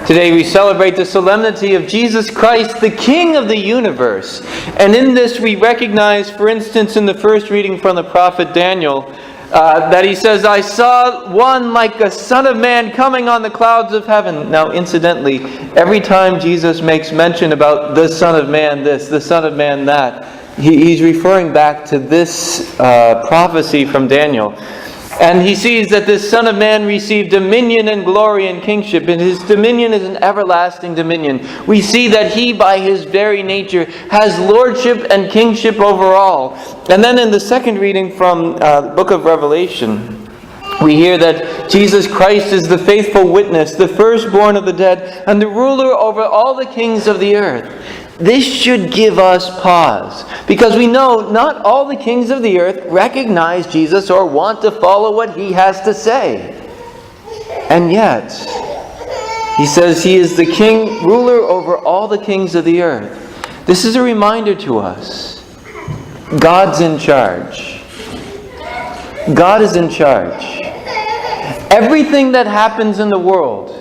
Today we celebrate the solemnity of Jesus Christ, the King of the universe. And in this we recognize, for instance, in the first reading from the prophet Daniel, that he says, "I saw one like a son of man coming on the clouds of heaven." Now, incidentally, every time Jesus makes mention about the Son of Man this, the Son of Man that, he's referring back to this prophecy from Daniel. And he sees that this Son of Man received dominion and glory and kingship, and his dominion is an everlasting dominion. We see that he, by his very nature, has lordship and kingship over all. And then in the second reading from the book of Revelation, we hear that Jesus Christ is the faithful witness, the firstborn of the dead, and the ruler over all the kings of the earth. This should give us pause, because we know not all the kings of the earth recognize Jesus or want to follow what he has to say. And yet, he says he is the king, ruler over all the kings of the earth. This is a reminder to us. God's in charge. God is in charge. Everything that happens in the world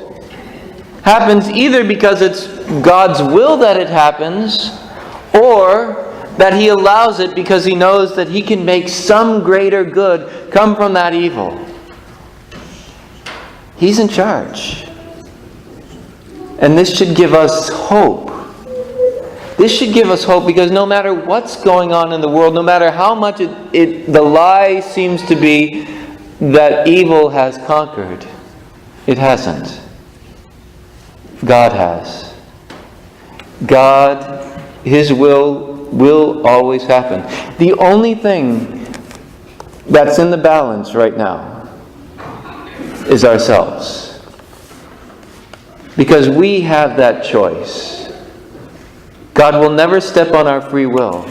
happens either because it's God's will that it happens, or that he allows it because he knows that he can make some greater good come from that evil. He's in charge. And this should give us hope. This should give us hope, because no matter what's going on in the world, no matter how much the lie seems to be that evil has conquered, it hasn't. God has. God, his will always happen. The only thing that's in the balance right now is ourselves. Because we have that choice. God will never step on our free will.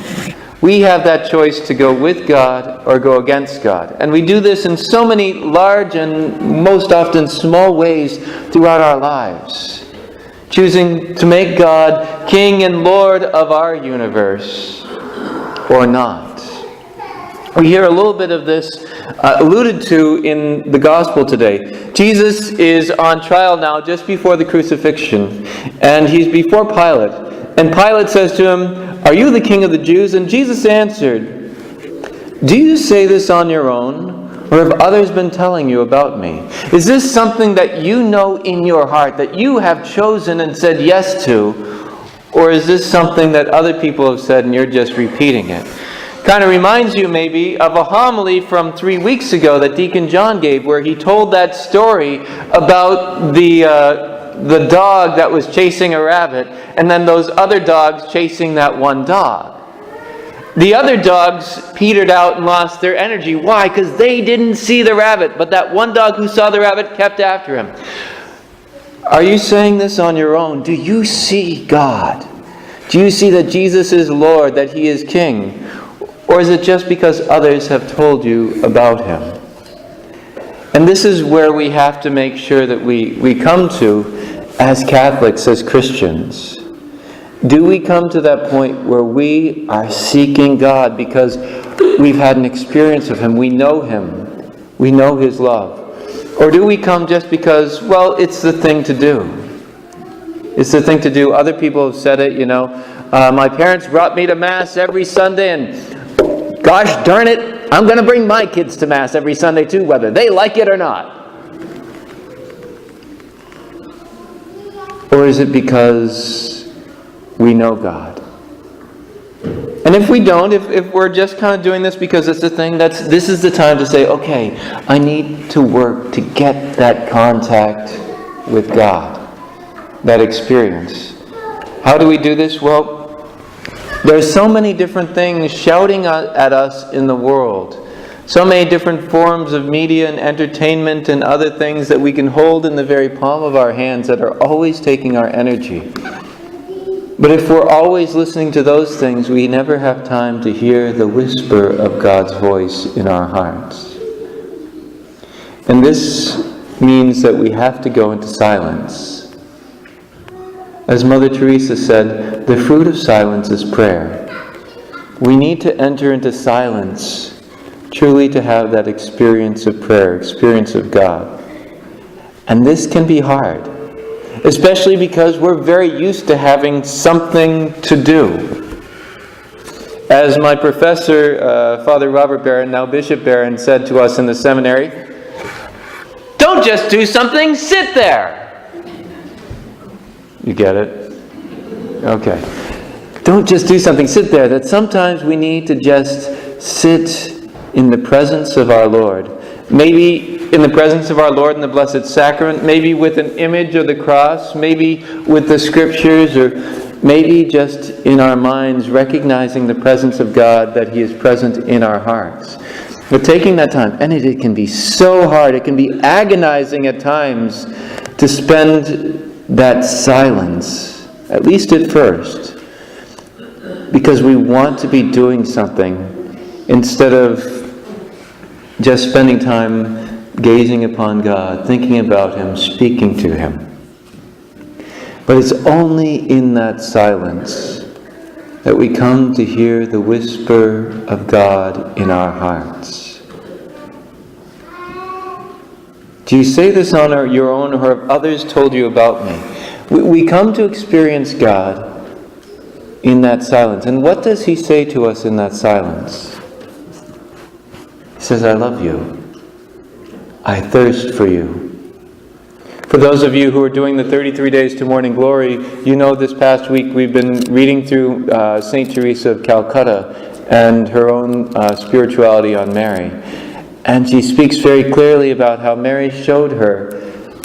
We have that choice to go with God or go against God. And we do this in so many large and most often small ways throughout our lives. Choosing to make God King and Lord of our universe or not. We hear a little bit of this alluded to in the gospel today. Jesus is on trial now just before the crucifixion, and he's before Pilate. And Pilate says to him, "Are you the king of the Jews?" And Jesus answered, "Do you say this on your own? Or have others been telling you about me? Is this something that you know in your heart, that you have chosen and said yes to? Or is this something that other people have said and you're just repeating it?" Kind of reminds you maybe of a homily from 3 weeks ago that Deacon John gave, where he told that story about the dog that was chasing a rabbit, and then those other dogs chasing that one dog. The other dogs petered out and lost their energy. Why? Because they didn't see the rabbit. But that one dog who saw the rabbit kept after him. Are you saying this on your own? Do you see God? Do you see that Jesus is Lord, that he is King? Or is it just because others have told you about him? And this is where we have to make sure that we come to as Catholics, as Christians. Do we come to that point where we are seeking God because we've had an experience of him, we know him, we know his love? Or do we come just because, well, it's the thing to do? It's the thing to do. Other people have said it, my parents brought me to Mass every Sunday, and gosh darn it, I'm going to bring my kids to Mass every Sunday too, whether they like it or not. Or is it because we know God? And if we don't, if we're just kind of doing this because it's a thing, this is the time to say, okay, I need to work to get that contact with God, that experience. How do we do this? Well, there's so many different things shouting at us in the world. So many different forms of media and entertainment and other things that we can hold in the very palm of our hands that are always taking our energy. But if we're always listening to those things, we never have time to hear the whisper of God's voice in our hearts. And this means that we have to go into silence. As Mother Teresa said, the fruit of silence is prayer. We need to enter into silence truly to have that experience of prayer, experience of God. And this can be hard. especially because we're very used to having something to do. As my professor, Father Robert Barron, now Bishop Barron, said to us in the seminary, "Don't just do something, sit there." You get it? Okay. Don't just do something, sit there. That sometimes we need to just sit in the presence of our Lord. Maybe in the presence of our Lord in the Blessed Sacrament, maybe with an image of the cross, maybe with the Scriptures, or maybe just in our minds recognizing the presence of God, that He is present in our hearts. But taking that time, and it can be so hard, it can be agonizing at times to spend that silence, at least at first, because we want to be doing something instead of just spending time gazing upon God, thinking about Him, speaking to Him. But it's only in that silence that we come to hear the whisper of God in our hearts. Do you say this on your own, or have others told you about me? We come to experience God in that silence. And what does He say to us in that silence? He says, "I love you. I thirst for you." For those of you who are doing the 33 Days to Morning Glory, you know this past week we've been reading through St. Teresa of Calcutta and her own spirituality on Mary. And she speaks very clearly about how Mary showed her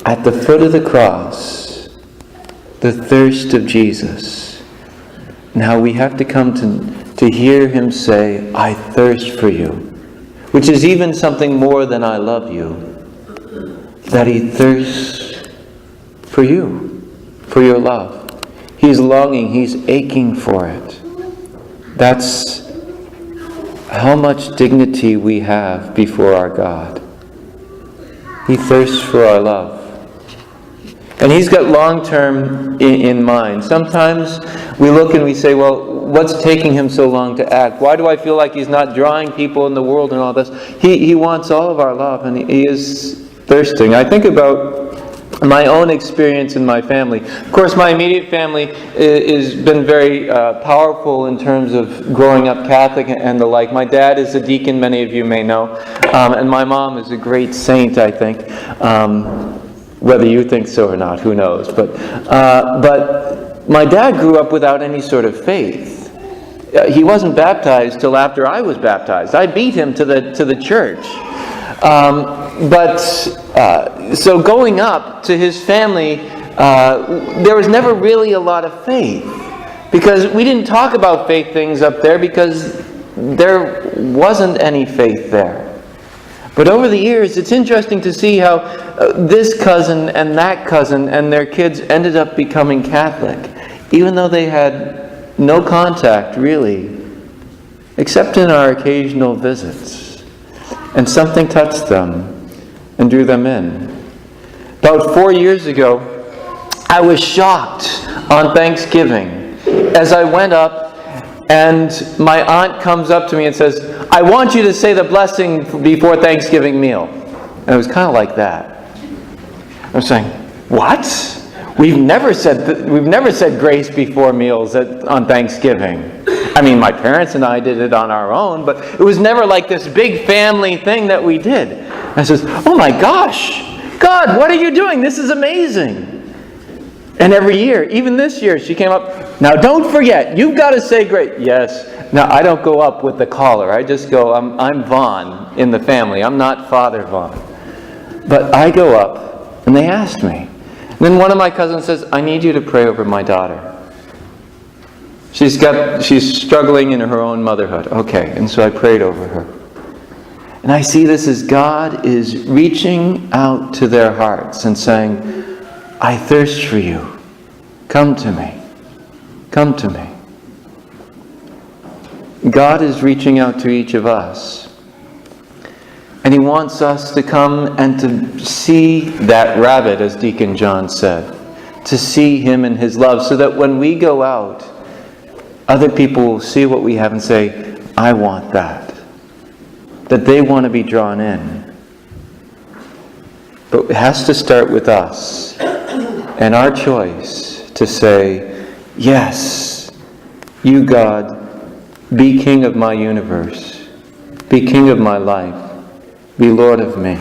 at the foot of the cross the thirst of Jesus. And how we have to come to hear Him say, "I thirst for you," which is even something more than "I love you." That He thirsts for you, for your love. He's longing, He's aching for it. That's how much dignity we have before our God. He thirsts for our love. And He's got long-term in mind. Sometimes we look and we say, well, what's taking Him so long to act? Why do I feel like He's not drawing people in the world and all this? He wants all of our love, and He is thirsting. I think about my own experience in my family. Of course, my immediate family has been very powerful in terms of growing up Catholic and the like. My dad is a deacon, many of you may know, and my mom is a great saint, I think. Whether you think so or not, who knows? But my dad grew up without any sort of faith. He wasn't baptized till after I was baptized. I beat him to the church. So going up to his family, there was never really a lot of faith, because we didn't talk about faith things up there because there wasn't any faith there. But over the years, it's interesting to see how this cousin and that cousin and their kids ended up becoming Catholic, even though they had no contact really, except in our occasional visits. And something touched them and drew them in. About 4 years ago, I was shocked on Thanksgiving as I went up, and my aunt comes up to me and says, "I want you to say the blessing before Thanksgiving meal." And it was kind of like that. I was saying, "What? We've never said grace before meals on Thanksgiving." I mean, my parents and I did it on our own, but it was never like this big family thing that we did. And I says, "Oh my gosh, God, what are you doing? This is amazing." And every year, even this year, she came up, "Now don't forget, you've got to say grace." Yes. Now, I don't go up with the collar. I just go, I'm Vaughn in the family. I'm not Father Vaughn. But I go up, and they asked me. And then one of my cousins says, "I need you to pray over my daughter. She's struggling in her own motherhood." Okay, and so I prayed over her. And I see this as God is reaching out to their hearts and saying, "I thirst for you. Come to me. Come to me." God is reaching out to each of us. And He wants us to come and to see that rabbit, as Deacon John said. To see Him in His love, so that when we go out, other people will see what we have and say, "I want that." That they want to be drawn in. But it has to start with us. and our choice to say, yes, you, God, be King of my universe. Be King of my life. Be Lord of me.